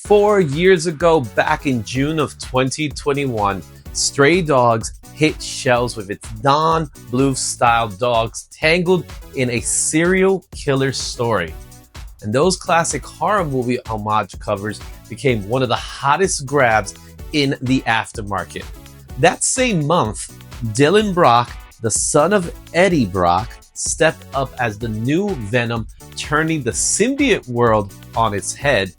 4 years ago, back in June of 2021, Stray Dogs hit shelves with its Don Bluth-style dogs tangled in a serial killer story. And those classic horror movie homage covers became one of the hottest grabs in the aftermarket. That same month, Dylan Brock, the son of Eddie Brock, stepped up as the new Venom, turning the symbiote world on its head.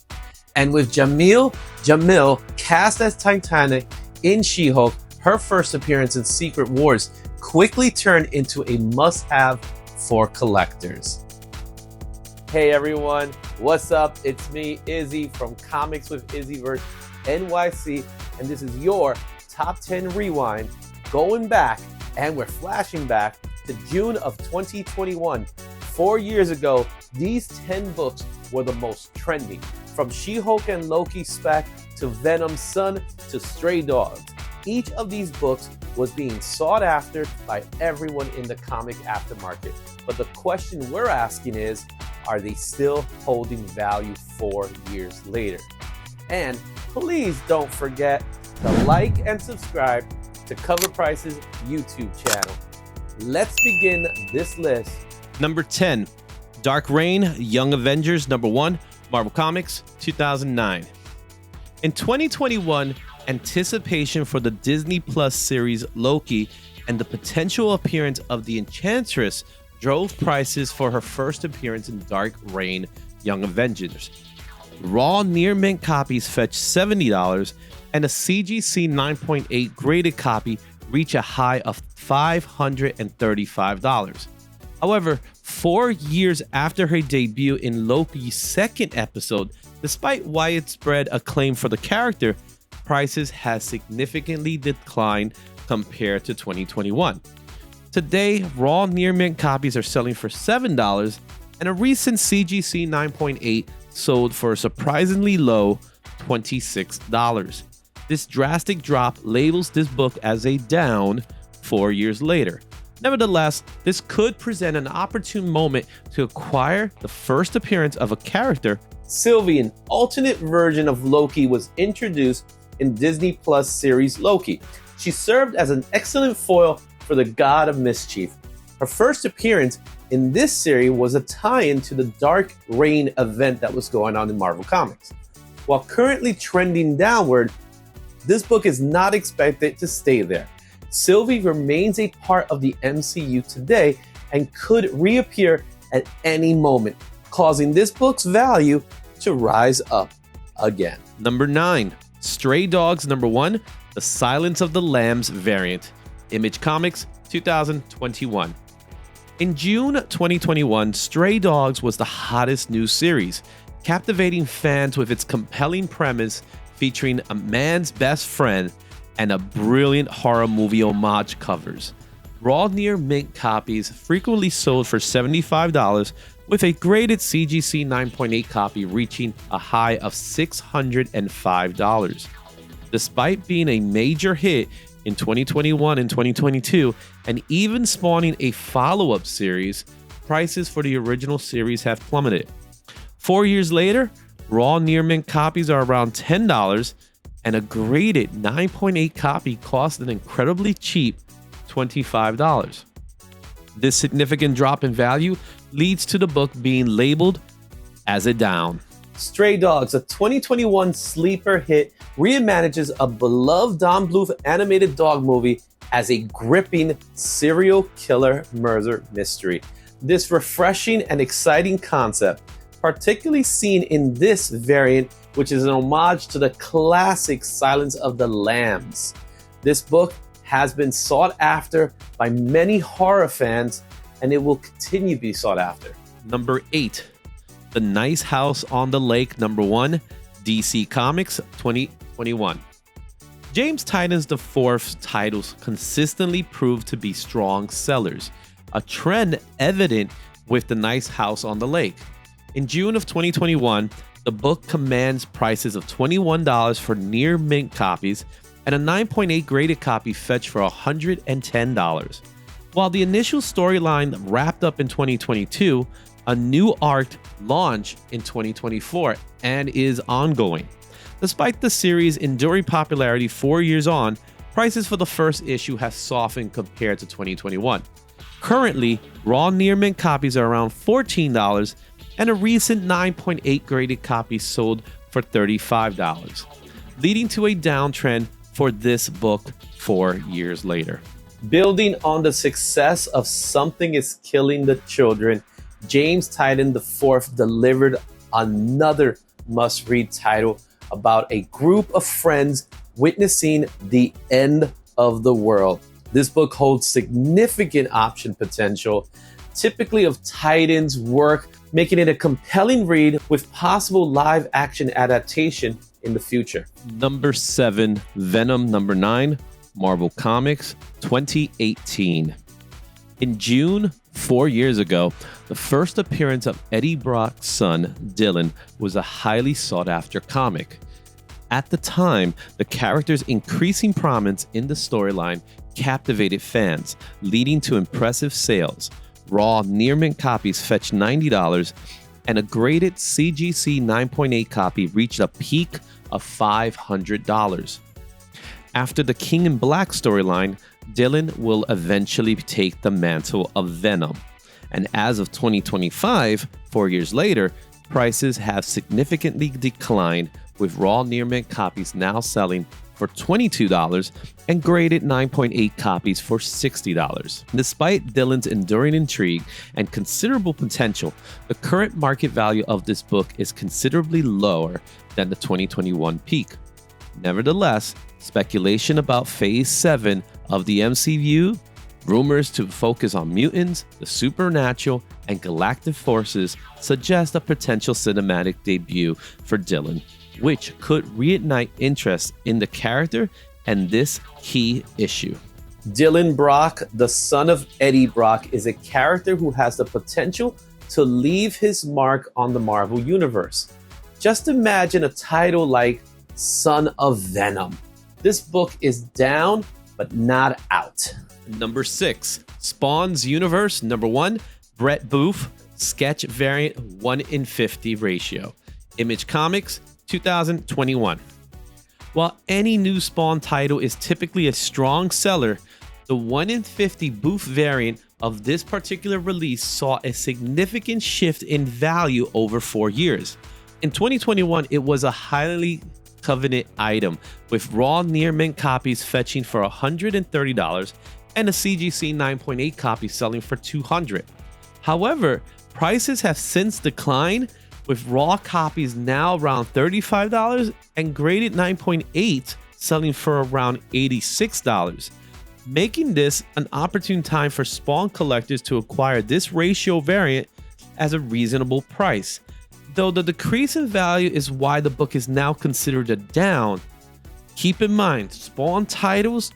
And with Jamil cast as Titanic in She-Hulk, her first appearance in Secret Wars quickly turned into a must-have for collectors. Hey everyone, what's up? It's me, Izzy from Comics with IzzyVerseNYC, and this is your Top 10 Rewind, going back, and we're flashing back to June of 2021. 4 years ago, these 10 books were the most trending. From She-Hulk and Loki spec to Venom's son to Stray Dogs. Each of these books was being sought after by everyone in the comic aftermarket. But the question we're asking is, are they still holding value 4 years later? And please don't forget to like and subscribe to Covrprice's YouTube channel. Let's begin this list. Number 10, Dark Reign, Young Avengers, number 1, Marvel Comics, 2009. In 2021, anticipation for the Disney Plus series Loki and the potential appearance of the Enchantress drove prices for her first appearance in Dark Reign, Young Avengers. Raw near mint copies fetched $70, and a CGC 9.8 graded copy reached a high of $535. However, 4 years after her debut in Loki's second episode, despite widespread acclaim for the character, prices has significantly declined compared to 2021. Today, raw near mint copies are selling for $7, and a recent CGC 9.8 sold for a surprisingly low $26. This drastic drop labels this book as a down 4 years later. Nevertheless, this could present an opportune moment to acquire the first appearance of a character. Sylvie, an alternate version of Loki, was introduced in Disney Plus series Loki. She served as an excellent foil for the God of Mischief. Her first appearance in this series was a tie-in to the Dark Reign event that was going on in Marvel Comics. While currently trending downward, this book is not expected to stay there. Sylvie remains a part of the MCU today and could reappear at any moment, causing this book's value to rise up again. Number 9, Stray Dogs, number 1, The Silence of the Lambs variant. Image Comics, 2021. In June 2021, Stray Dogs was the hottest new series, captivating fans with its compelling premise featuring a man's best friend and a brilliant horror movie homage covers. Raw near mint copies frequently sold for $75, with a graded CGC 9.8 copy reaching a high of $605. Despite being a major hit in 2021 and 2022, and even spawning a follow-up series, prices for the original series have plummeted. 4 years later, raw near mint copies are around $10, and a graded 9.8 copy costs an incredibly cheap $25. This significant drop in value leads to the book being labeled as a down. Stray Dogs, a 2021 sleeper hit, reimagines a beloved Don Bluth animated dog movie as a gripping serial killer murder mystery. This refreshing and exciting concept, particularly seen in this variant, which is an homage to the classic Silence of the Lambs. This book has been sought after by many horror fans, and it will continue to be sought after. Number 8, The Nice House on the Lake, number 1, DC Comics, 2021. James Tynion IV's titles consistently prove to be strong sellers, a trend evident with The Nice House on the Lake. In June of 2021, the book commands prices of $21 for near mint copies, and a 9.8 graded copy fetched for $110. While the initial storyline wrapped up in 2022, a new arc launched in 2024 and is ongoing. Despite the series' enduring popularity 4 years on, prices for the first issue have softened compared to 2021. Currently, raw near mint copies are around $14, and a recent 9.8 graded copy sold for $35, leading to a downtrend for this book 4 years later. Building on the success of Something is Killing the Children, James Tynion IV delivered another must-read title about a group of friends witnessing the end of the world. This book holds significant option potential, typically of Tynion's work, making it a compelling read with possible live-action adaptation in the future. Number 7, Venom. Number 9, Marvel Comics, 2018. In June, 4 years ago, the first appearance of Eddie Brock's son, Dylan, was a highly sought-after comic. At the time, the character's increasing prominence in the storyline captivated fans, leading to impressive sales. Raw near mint copies fetched $90, and a graded CGC 9.8 copy reached a peak of $500. After the King in Black storyline, Dylan will eventually take the mantle of Venom. And as of 2025, 4 years later, prices have significantly declined, with raw near mint copies now selling for $22 and graded 9.8 copies for $60. Despite Dylan's enduring intrigue and considerable potential, the current market value of this book is considerably lower than the 2021 peak. Nevertheless, speculation about Phase 7 of the MCU, rumors to focus on mutants, the supernatural, and galactic forces suggest a potential cinematic debut for Dylan, which could reignite interest in the character and this key issue. Dylan Brock, the son of Eddie Brock, is a character who has the potential to leave his mark on the Marvel Universe. Just imagine a title like Son of Venom. This book is down, but not out. Number 6, Spawn's Universe. Number 1, Brett Booth, sketch variant 1:50 ratio. Image Comics, 2021. While any new Spawn title is typically a strong seller, the 1:50 Booth variant of this particular release saw a significant shift in value over 4 years. In 2021, it was a highly coveted item, with raw near mint copies fetching for $130 and a CGC 9.8 copy selling for $200. However, prices have since declined, with raw copies now around $35 and graded 9.8 selling for around $86, making this an opportune time for Spawn collectors to acquire this ratio variant at a reasonable price. Though the decrease in value is why the book is now considered a down, keep in mind, Spawn titles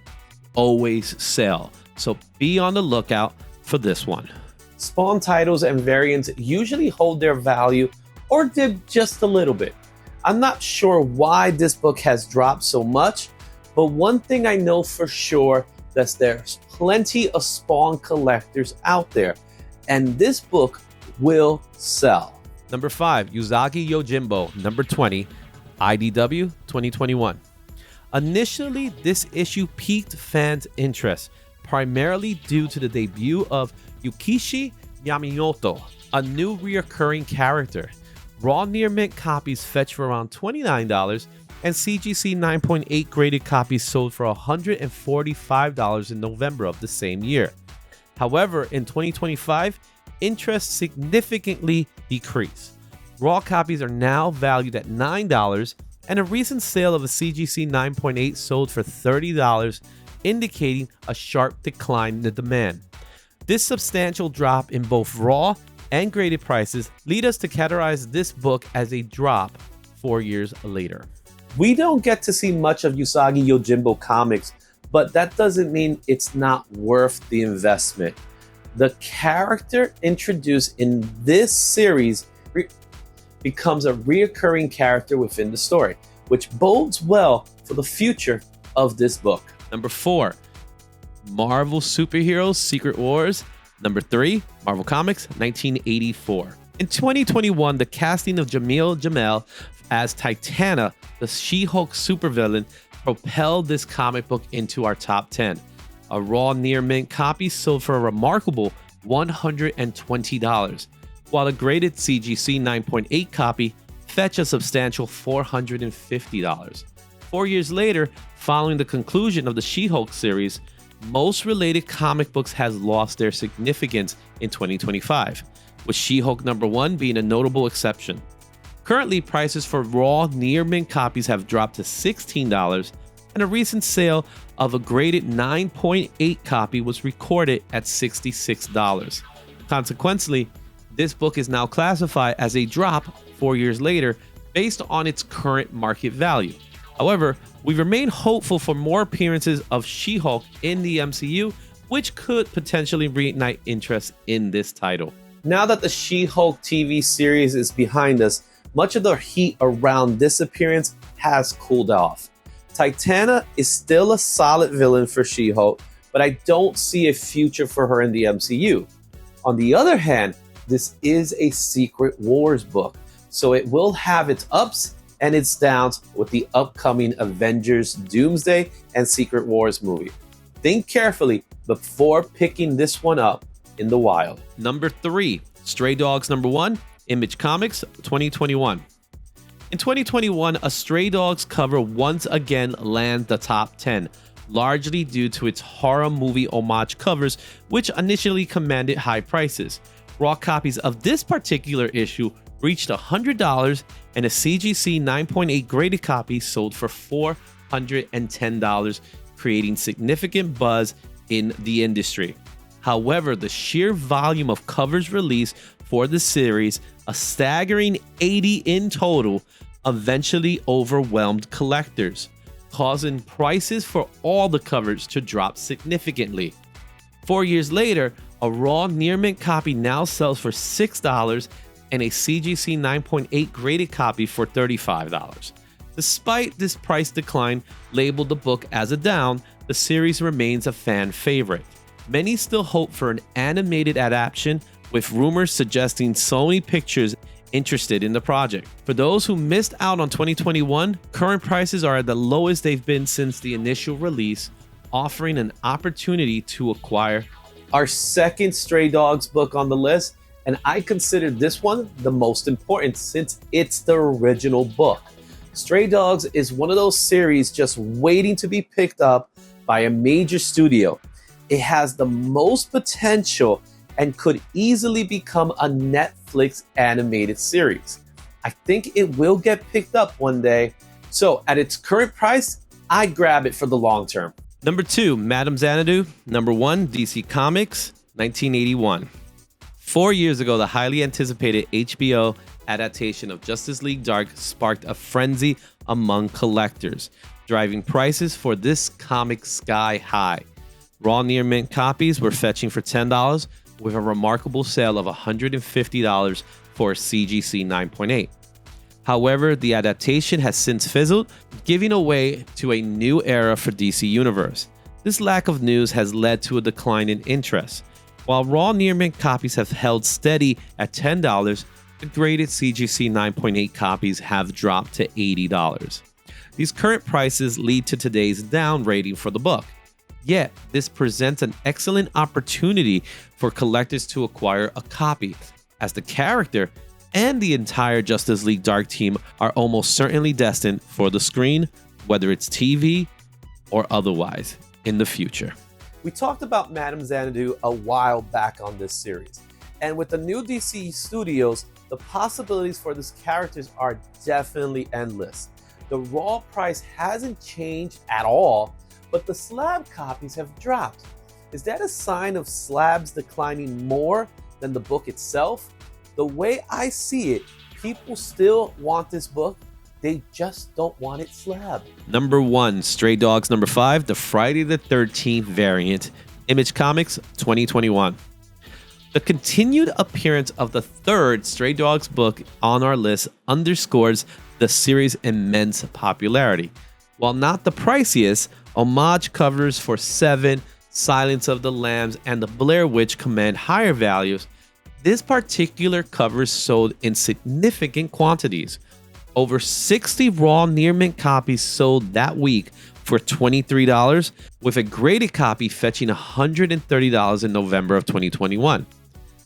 always sell, so be on the lookout for this one. Spawn titles and variants usually hold their value or dip just a little bit. I'm not sure why this book has dropped so much, but one thing I know for sure that there's plenty of Spawn collectors out there, and this book will sell. Number 5, Usagi Yojimbo. Number 20, IDW 2021. Initially, this issue piqued fans' interest, primarily due to the debut of Yukishi Yamamoto, a new reoccurring character. Raw near mint copies fetched for around $29, and CGC 9.8 graded copies sold for $145 in November of the same year. However, in 2025, interest significantly decreased. Raw copies are now valued at $9, and a recent sale of a CGC 9.8 sold for $30, indicating a sharp decline in the demand. This substantial drop in both raw and graded prices lead us to categorize this book as a drop 4 years later. We don't get to see much of Usagi Yojimbo comics, but that doesn't mean it's not worth the investment. The character introduced in this series becomes a reoccurring character within the story, which bodes well for the future of this book. Number 4, Marvel Superheroes Secret Wars. Number 3, Marvel Comics 1984. In 2021, the casting of Jamil Jamel as Titana, the She-Hulk supervillain, propelled this comic book into our top 10. A raw near mint copy sold for a remarkable $120, while a graded CGC 9.8 copy fetched a substantial $450. 4 years later, following the conclusion of the She-Hulk series, most related comic books has lost their significance in 2025, with She-Hulk #1 being a notable exception. Currently, prices for raw near mint copies have dropped to $16, and a recent sale of a graded 9.8 copy was recorded at $66. Consequently, this book is now classified as a drop 4 years later based on its current market value. However, we remain hopeful for more appearances of She-Hulk in the MCU, which could potentially reignite interest in this title. Now that the She-Hulk TV series is behind us, much of the heat around this appearance has cooled off. Titana is still a solid villain for She-Hulk, but I don't see a future for her in the MCU. On the other hand, this is a Secret Wars book, so it will have its ups and its downs with the upcoming Avengers Doomsday and Secret Wars movie. Think carefully before picking this one up in the wild. Number 3, Stray Dogs #1, Image Comics, 2021. In 2021, a Stray Dogs cover once again lands the top 10, largely due to its horror movie homage covers, which initially commanded high prices. Raw copies of this particular issue reached $100, and a CGC 9.8 graded copy sold for $410, creating significant buzz in the industry. However, the sheer volume of covers released for the series, a staggering 80 in total, eventually overwhelmed collectors, causing prices for all the covers to drop significantly. 4 years later, a raw near mint copy now sells for $6 and a CGC 9.8 graded copy for $35. Despite this price decline, labeled the book as a down, the series remains a fan favorite. Many still hope for an animated adaptation, with rumors suggesting Sony Pictures interested in the project. For those who missed out on 2021, current prices are at the lowest they've been since the initial release, offering an opportunity to acquire. Our second Stray Dogs book on the list, and I consider this one the most important since it's the original book. Stray Dogs is one of those series just waiting to be picked up by a major studio. It has the most potential and could easily become a Netflix animated series. I think it will get picked up one day. So at its current price, I grab it for the long term. Number 2, Madame Xanadu. Number 1, DC Comics, 1981. 4 years ago, the highly anticipated HBO adaptation of Justice League Dark sparked a frenzy among collectors, driving prices for this comic sky high. Raw near mint copies were fetching for $10, with a remarkable sale of $150 for a CGC 9.8. However, the adaptation has since fizzled, giving way to a new era for DC Universe. This lack of news has led to a decline in interest. While raw near mint copies have held steady at $10, the graded CGC 9.8 copies have dropped to $80. These current prices lead to today's down rating for the book. Yet, this presents an excellent opportunity for collectors to acquire a copy, as the character and the entire Justice League Dark team are almost certainly destined for the screen, whether it's TV or otherwise, in the future. We talked about Madame Xanadu a while back on this series, and with the new DC studios, the possibilities for these characters are definitely endless. The raw price hasn't changed at all, but the slab copies have dropped. Is that a sign of slabs declining more than the book itself? The way I see it, people still want this book. They just don't want it slabbed. Number 1, Stray Dogs. Number 5, the Friday the 13th variant, Image Comics, 2021. The continued appearance of the third Stray Dogs book on our list underscores the series' immense popularity. While not the priciest, homage covers for Seven, Silence of the Lambs, and the Blair Witch command higher values. This particular cover sold in significant quantities. Over 60 raw near mint copies sold that week for $23, with a graded copy fetching $130 in November of 2021.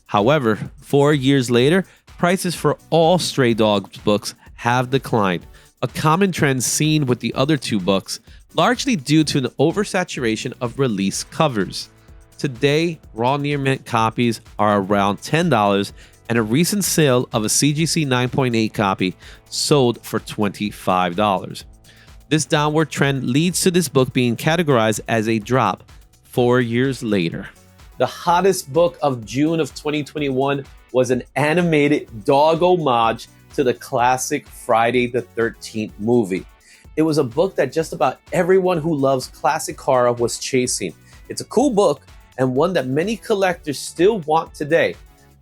However, 4 years later, prices for all Stray Dogs books have declined, a common trend seen with the other two books, largely due to an oversaturation of release covers. Today, raw near mint copies are around $10, and a recent sale of a CGC 9.8 copy sold for $25. This downward trend leads to this book being categorized as a drop 4 years later. The hottest book of June of 2021 was an animated dog homage to the classic Friday the 13th movie. It was a book that just about everyone who loves classic horror was chasing. It's a cool book and one that many collectors still want today.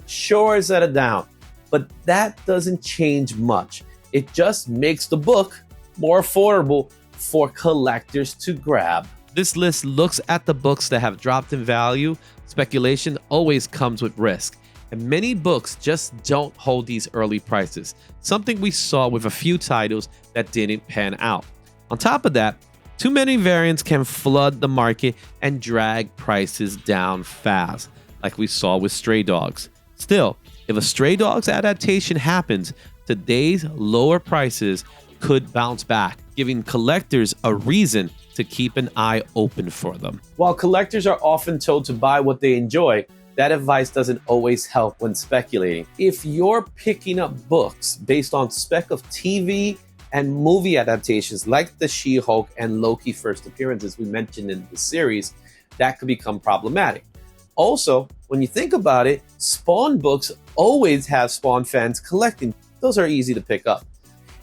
Sure is at a down, but that doesn't change much. It just makes the book more affordable for collectors to grab. This list looks at the books that have dropped in value. Speculation always comes with risk, and many books just don't hold these early prices, something we saw with a few titles that didn't pan out. On top of that, too many variants can flood the market and drag prices down fast, like we saw with Stray Dogs. Still, if a Stray Dogs adaptation happens, today's lower prices could bounce back, giving collectors a reason to keep an eye open for them. While collectors are often told to buy what they enjoy, that advice doesn't always help when speculating. If you're picking up books based on spec of TV and movie adaptations like the She-Hulk and Loki first appearances we mentioned in the series, that could become problematic. Also, when you think about it, Spawn books always have Spawn fans collecting. Those are easy to pick up.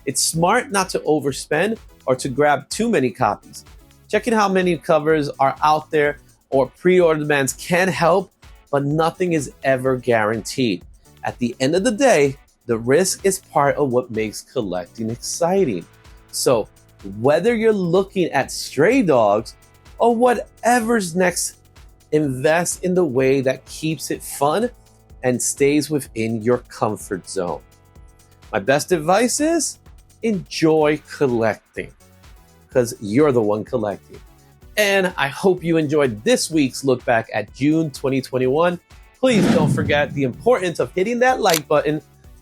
It's smart not to overspend or to grab too many copies. Checking how many covers are out there or pre-order demands can help, but nothing is ever guaranteed. At the end of the day, the risk is part of what makes collecting exciting. So whether you're looking at Stray Dogs or whatever's next, invest in the way that keeps it fun and stays within your comfort zone. My best advice is enjoy collecting, because you're the one collecting. And I hope you enjoyed this week's look back at June 2021. Please don't forget the importance of hitting that like button,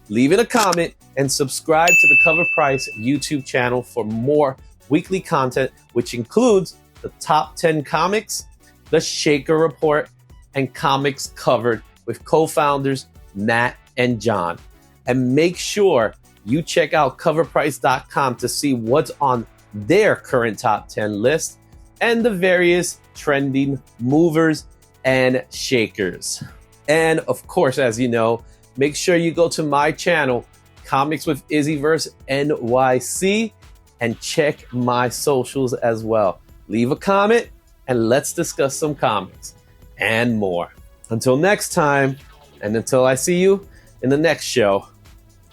leaving a comment, and subscribe to the Covrprice YouTube channel for more weekly content, which includes the top 10 comics, the Shaker Report, and comics covered with co-founders Nat and John. And make sure you check out covrprice.com to see what's on their current top 10 list and the various trending movers and shakers. And of course, as you know, make sure you go to my channel, Comics with IzzyVerseNYC, and check my socials as well. Leave a comment and let's discuss some comics and more. Until next time, and until I see you in the next show,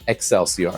Excelsior.